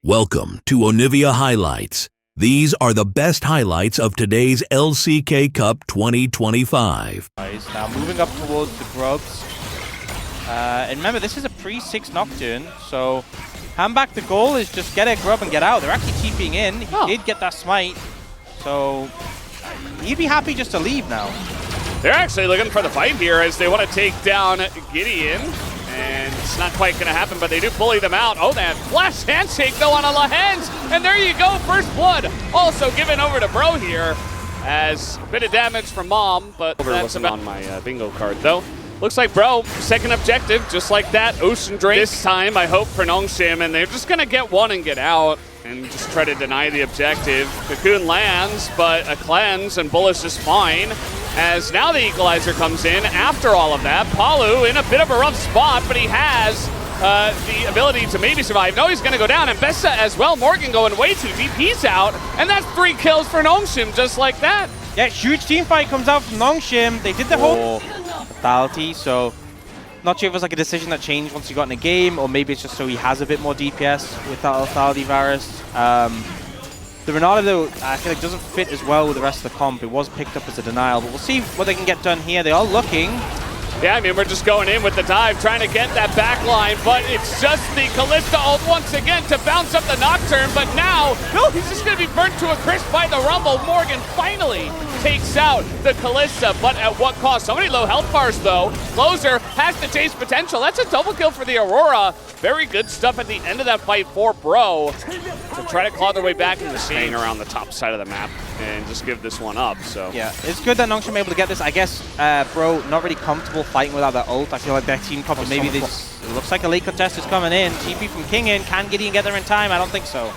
Welcome to Onivia Highlights. These are the best highlights of today's LCK Cup 2025. Now moving up towards the grubs. And remember, this is a pre-6 Nocturne, so handback the goal is just get a grub and get out. They're actually TPing in. He did get that smite, so he'd be happy just to leave now. They're actually looking for the fight here as they want to take down Gideon. And it's not quite going to happen, but they do bully them out. Oh, that flash handshake, though, on a LaHens. And there you go, first blood. Also given over to Bro here as a bit of damage from Mom, but that wasn't on my bingo card, though. Looks like Bro, second objective, just like that, Ocean Drake. This time, I hope for Nongshim, and they're just going to get one and get out and just try to deny the objective. Cocoon lands, but a cleanse, and Bullish is fine. As now the equalizer comes in after all of that. Palu in a bit of a rough spot, but he has the ability to maybe survive. No, he's going to go down, and Bessa as well. Morgan going way too deep. He's out, and that's 3 kills for Nongshim just like that. Yeah, huge team fight comes out from Nongshim. They did the whole fatality, so not sure if it was like a decision that changed once he got in the game, or maybe it's just so he has a bit more DPS with that lethality virus. The Renata, though, I feel like doesn't fit as well with the rest of the comp. It was picked up as a denial, but we'll see what they can get done here. They are looking. Yeah, I mean, we're just going in with the dive, trying to get that back line, but it's just the Kalista ult once again to bounce up the Nocturne, but now, no, he's just going to be burnt to a crisp by the Rumble. Morgan finally takes out the Kalista, but at what cost? So many low health bars, though. Closer has to chase potential. That's a double kill for the Aurora. Very good stuff at the end of that fight for Bro to try to claw their way back into the scene around the top side of the map and just give this one up. So yeah, it's good that Nongshim able to get this. I guess Bro not really comfortable fighting without that ult. I feel like their team probably maybe they just, it looks like a late contest is coming in. TP from King in. Can Gideon get there in time? I don't think so.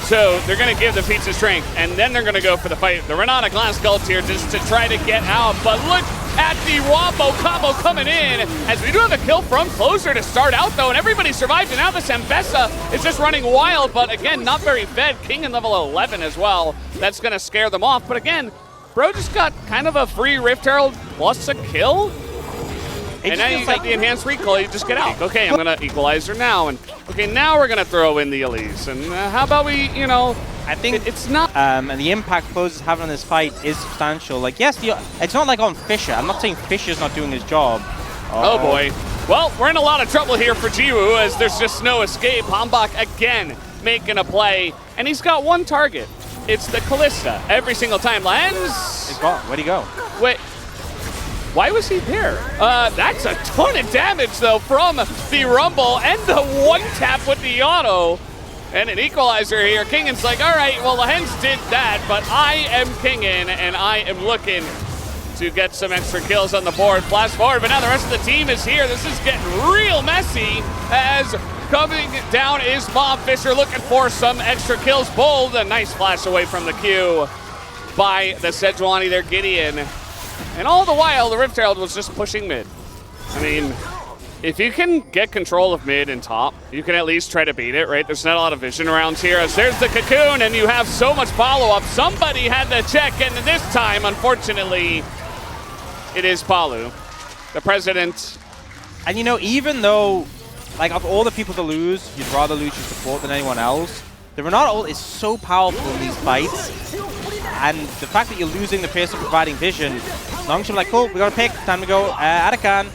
So they're going to give the pizza strength, and then they're going to go for the fight. The Renata Glass Gulch here just to try to get out, but look at the Wombo combo coming in, as we do have a kill from Closer to start out, though, and everybody survived, and now this Mbessa is just running wild, but again, not very fed. King in level 11 as well. That's going to scare them off, but again, Bro just got kind of a free Rift Herald plus a kill. And now you got the enhanced recoil, you just get out. Okay, I'm going to equalizer now, and okay, now we're going to throw in the Elise. And how about we, you know, I think it's not. And the impact Close is having on this fight is substantial. Like, yes, it's not like on Fisher. I'm not saying Fisher's not doing his job. Oh boy. Well, we're in a lot of trouble here for Jiwoo, as there's just no escape. Hambak again making a play, and he's got one target. It's the Kalista every single time. Lens. He's gone. Where'd he go? Wait. Why was he there? That's a ton of damage, though, from the Rumble and the one-tap with the auto. And an equalizer here. Kingin's like, all right, well, the Hens did that, but I am Kingin, and I am looking to get some extra kills on the board. Flash forward, but now the rest of the team is here. This is getting real messy, as coming down is Mob Fisher looking for some extra kills. Bold, a nice flash away from the Q by the Sejuani there, Gideon. And all the while, the Rift Herald was just pushing mid. I mean, if you can get control of mid and top, you can at least try to beat it, right? There's not a lot of vision around here, as there's the Cocoon, and you have so much follow-up. Somebody had to check, and this time, unfortunately, it is Palu, the president. And you know, even though, like, of all the people to lose, you'd rather lose your support than anyone else, the Renata ult is so powerful in these fights. And the fact that you're losing the person providing vision, Nongshim like, cool, we got to pick, time to go Arakan.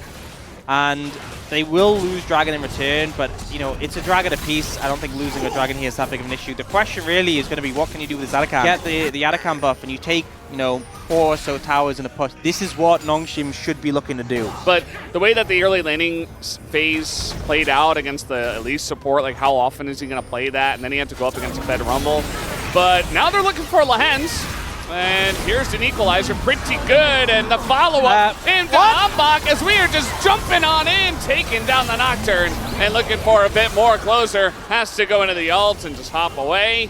And they will lose Dragon in return, but, you know, it's a Dragon apiece. I don't think losing a Dragon here is that big of an issue. The question really is going to be, what can you do with this Arakan? Get the Arakan buff, and you take, you know, 4 or so towers in a push. This is what Nongshim should be looking to do. But the way that the early laning phase played out against the Elise support, like how often is he going to play that? And then he had to go up against a Fed Rumble. But now they're looking for LaHens. And here's an equalizer, pretty good, and the follow-up into Hambak as we are just jumping on in, taking down the Nocturne, and looking for a bit more. Closer has to go into the ult and just hop away.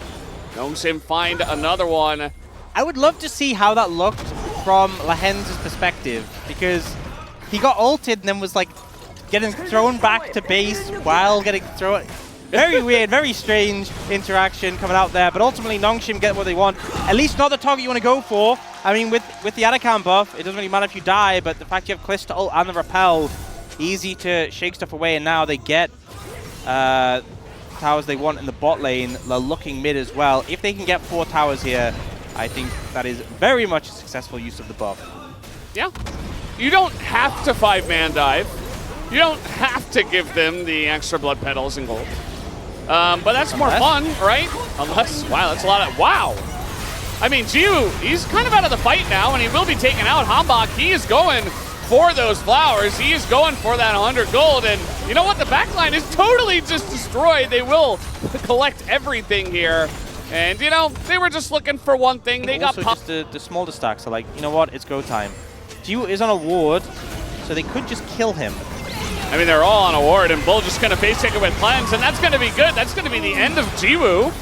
Nongshim find another one. I would love to see how that looked from LaHens' perspective, because he got ulted and then was like getting thrown back to base while getting thrown. Very weird, very strange interaction coming out there, but ultimately Nongshim get what they want. At least not the target you want to go for. I mean, with the Arakan buff, it doesn't really matter if you die, but the fact you have Kalista ult and the repel, easy to shake stuff away, and now they get towers they want in the bot lane. They're looking mid as well. If they can get 4 towers here, I think that is very much a successful use of the buff. Yeah. You don't have to 5-man dive. You don't have to give them the extra blood petals and gold. But that's more fun, right? Unless, wow, that's a lot of, wow. I mean, Jiwoo, he's kind of out of the fight now, and he will be taken out. Hanbok, he is going for those flowers. He is going for that 100 gold, and you know what? The backline is totally just destroyed. They will collect everything here. And, you know, they were just looking for one thing. They got just the smaller stacks are like, you know what? It's go time. Jiwoo is on a ward, so they could just kill him. I mean, they're all on a ward, and Bull just going to face take it with cleanse, and that's going to be good. That's going to be the end of Jiwoo.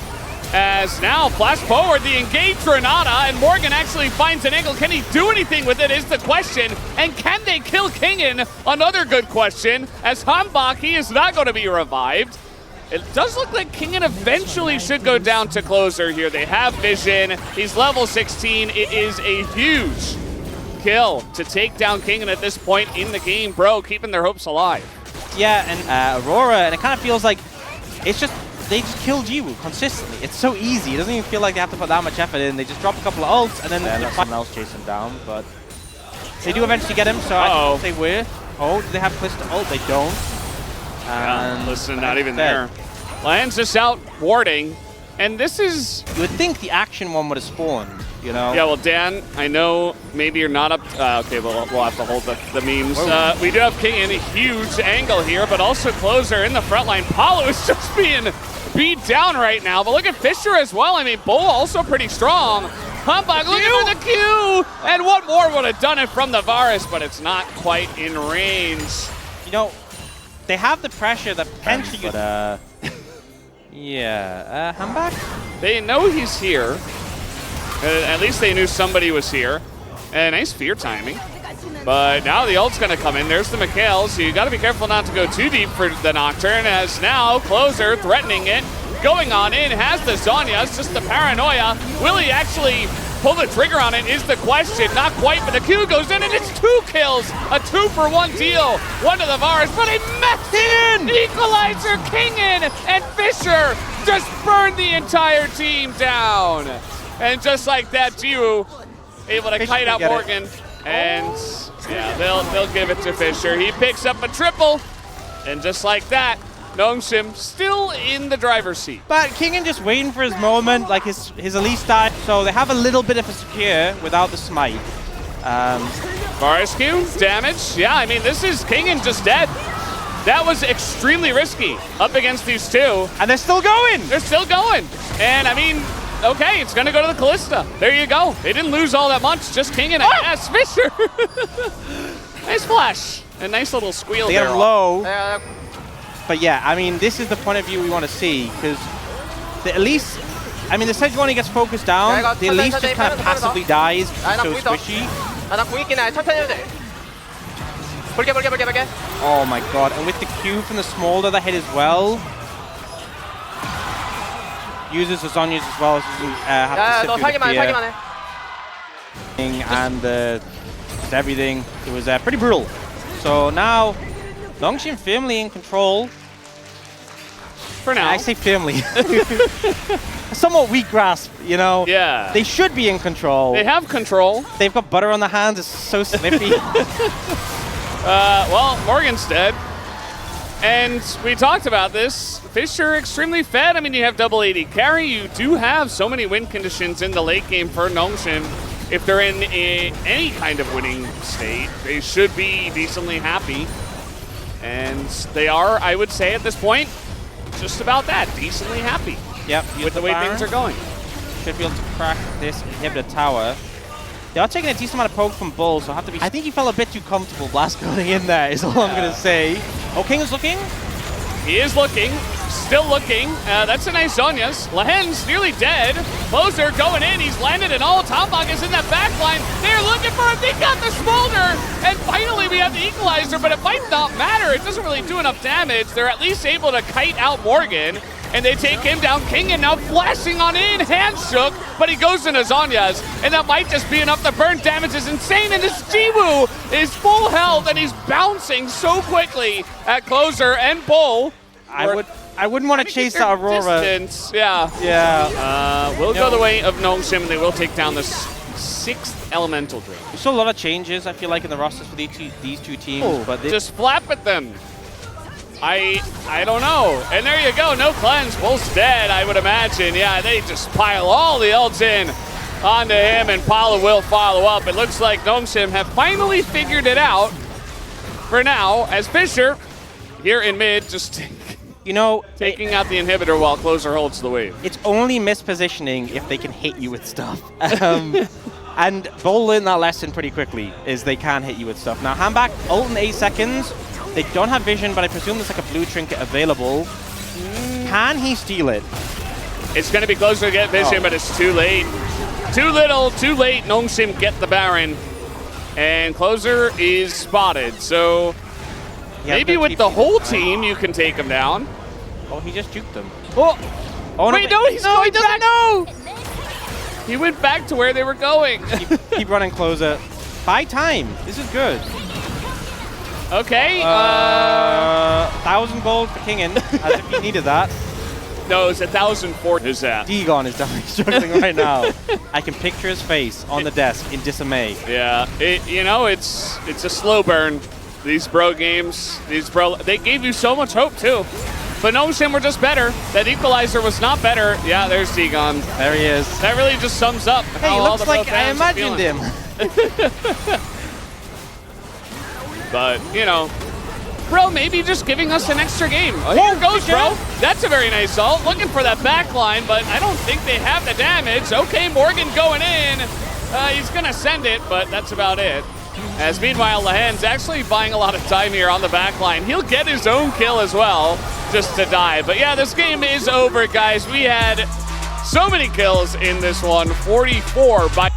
As now, flash forward, the engaged Renata, and Morgan actually finds an angle. Can he do anything with it is the question. And can they kill Kingen? Another good question. As Hanbok, he is not going to be revived. It does look like Kingen eventually should go down to closer here. They have vision. He's level 16. It is a huge kill to take down Kingen at this point in the game. Bro, keeping their hopes alive. Yeah, and Aurora, and it kind of feels like it's just, they just kill Jiwoo consistently. It's so easy. It doesn't even feel like they have to put that much effort in. They just drop a couple of ults, and then let someone else chase him down. But they do eventually get him, so I think they were. Oh, do they have Calista ult? They don't. And listen, not even there. Lands just out warding, and this is... You would think the action one would have spawned, you know? Yeah, well, Dan, I know maybe you're not up... okay, we'll have to hold the memes. We do have Kingen, a huge angle here, but also closer in the front line. Paulo is just being beat down right now, but look at Fisher as well. I mean, Bull also pretty strong. Hanbok looking for the Q, and one more would have done it from the Varus, but it's not quite in range. You know, they have the pressure that potentially... But, yeah, Hanbok? They know he's here. At least they knew somebody was here. Nice fear timing. But now the ult's going to come in. There's the Mikhail, so you got to be careful not to go too deep for the Nocturne, as now Closer threatening it. Going on in, has the Zhonya. It's just the paranoia. Will he actually pull the trigger on it is the question. Not quite, but the Q goes in, and it's 2 kills. A 2-for-1 deal. One to the Varus, but he messed in! Equalizer, Kingen, and Fisher just burned the entire team down. And just like that, Jiwoo able to kite out Morgan. And yeah, they'll give it to Fisher. He picks up a triple, and just like that, Nongshim still in the driver's seat. But Kingen just waiting for his moment, like his Elise died, so they have a little bit of a secure without the smite. Varus Q, damage. Yeah, I mean, this is Kingen just dead. That was extremely risky up against these two. And they're still going! They're still going. And I mean, okay, it's gonna go to the Callista. There you go. They didn't lose all that much, just Kingen and yes, Fisher. Nice flash. A nice little squeal there. They get him low. But yeah, I mean, this is the point of view we want to see, because the Elise, I mean, the Sejuani gets focused down, the Elise just kind of passively dies, so squishy. Oh my god, and with the Q from the Smolder that hit as well. Uses the Zhonya's as well, so doesn't have to sit through the fear. And just everything, it was pretty brutal. So now, Nongshim firmly in control. For now. I say firmly. Somewhat weak grasp, you know? Yeah. They should be in control. They have control. They've got butter on their hands, it's so slippy. Well, Morgan's dead. And we talked about this. Fisher extremely fed. I mean, you have double AD carry. You do have so many win conditions in the late game for Nongshim. If they're in any kind of winning state, they should be decently happy. And they are, I would say at this point, just about that, decently happy. Yep. With the way things are going. Should be able to crack this inhibitor tower. They are taking a decent amount of poke from Bull, so have to be... I think he felt a bit too comfortable blast going in there, is all I'm going to say. Oh, King is looking. He is looking. Still looking. That's a nice Zhonya's. Lahen's nearly dead. Closer going in. He's landed an ult. Hanbok is in that back line. They're looking for him. They got the Smolder. And finally we have the Equalizer, but it might not matter. It doesn't really do enough damage. They're at least able to kite out Morgan. And they take him down. Kingen now flashing on in. Hands shook, but he goes into Zhonya's. And that might just be enough. The burn damage is insane. And this Jiwoo is full health, and he's bouncing so quickly at Closer and Bull. I wouldn't want to chase that Aurora. Distance. Yeah. Yeah. We'll go the way of Nongshim, and they will take down the 6th Elemental Drain. There's still a lot of changes, I feel like, in the rosters for these two teams. But Just flap at them. I don't know. And there you go. No cleanse. Wolf's dead, I would imagine. Yeah, they just pile all the ults in onto him, and Paula will follow up. It looks like Nongshim have finally figured it out for now, as Fisher here in mid just taking out the inhibitor while Closer holds the wave. It's only mispositioning if they can hit you with stuff. And Bowl learned that lesson pretty quickly, is they can hit you with stuff. Now, handback, ult in 8 seconds. They don't have vision, but I presume there's like a blue trinket available. Can he steal it? It's going to be Closer to get vision, but it's too late. Too little, too late. Nongshim get the Baron. And Closer is spotted, so maybe with the whole team you can take him down. Oh, he just juked them. Oh wait, no, he doesn't know! He went back to where they were going. Keep running Closer. Buy time. This is good. Okay. 1,000 gold for Kingin, as if he needed that. No, it's 1,004. Who's that? Degon is definitely struggling right now. I can picture his face on the desk in dismay. Yeah, it's a slow burn. These bro games, they gave you so much hope too. But Nongshim were just better. That equalizer was not better. Yeah, there's Degon. There he is. That really just sums up Hey, how he all looks the pro like I fans are imagined him. But, bro, maybe just giving us an extra game. Oh, here goes, bro. That's a very nice ult. Looking for that backline, but I don't think they have the damage. Okay, Morgan going in. He's going to send it, but that's about it. As meanwhile, Lahen's actually buying a lot of time here on the backline. He'll get his own kill as well, just to die. But yeah, this game is over, guys. We had so many kills in this one. 44 by...